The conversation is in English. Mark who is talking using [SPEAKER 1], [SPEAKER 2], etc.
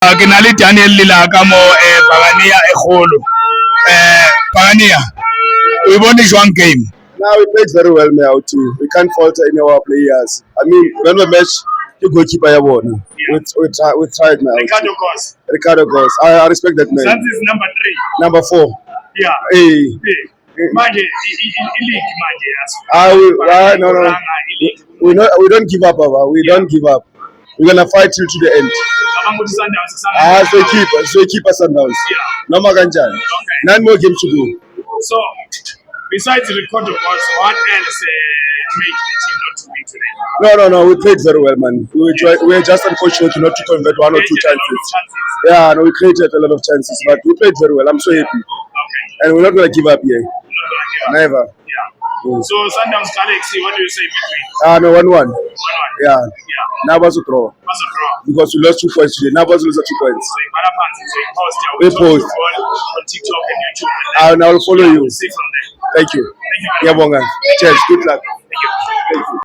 [SPEAKER 1] Ke na le Daniel Lila ka mo Pagania e kgolo. Pagania, we won the one game.
[SPEAKER 2] Now we played very well, Meauti. We can't falter any of our players. I mean, when we match, the goalkeeper I won. We tried, man. Ricardo Goss. I respect that man.
[SPEAKER 1] That is number 3.
[SPEAKER 2] Number 4.
[SPEAKER 1] Yeah.
[SPEAKER 2] Hey.
[SPEAKER 1] Manje,
[SPEAKER 2] No. We don't give up, Baba. We don't give up. We're gonna fight till to the end. So keep us Sundowns.
[SPEAKER 1] Yeah.
[SPEAKER 2] No Maganjan.
[SPEAKER 1] Okay.
[SPEAKER 2] 9 more games to go.
[SPEAKER 1] So, besides the record of us, what else made the team not to win today?
[SPEAKER 2] No. We played very well, man. We were just unfortunate not to convert 1 or 2 chances. Yeah, no, we created a lot of chances, but we played very well. I'm so happy.
[SPEAKER 1] Okay.
[SPEAKER 2] And we're not gonna give up here. Never.
[SPEAKER 1] Yeah. So Sundowns Galaxy, what do you say between?
[SPEAKER 2] No, 1-1.
[SPEAKER 1] 1-1.
[SPEAKER 2] Yeah.
[SPEAKER 1] Yeah.
[SPEAKER 2] Nabas will draw.
[SPEAKER 1] What's the draw?
[SPEAKER 2] Because we lost 2 points today. Nabas lose 2 points.
[SPEAKER 1] So you post
[SPEAKER 2] We
[SPEAKER 1] your
[SPEAKER 2] post.
[SPEAKER 1] on TikTok and YouTube.
[SPEAKER 2] And I will follow you.
[SPEAKER 1] See from there.
[SPEAKER 2] Thank you.
[SPEAKER 1] Thank you.
[SPEAKER 2] Yeah, Bonga. Cheers. Good luck.
[SPEAKER 1] Thank you.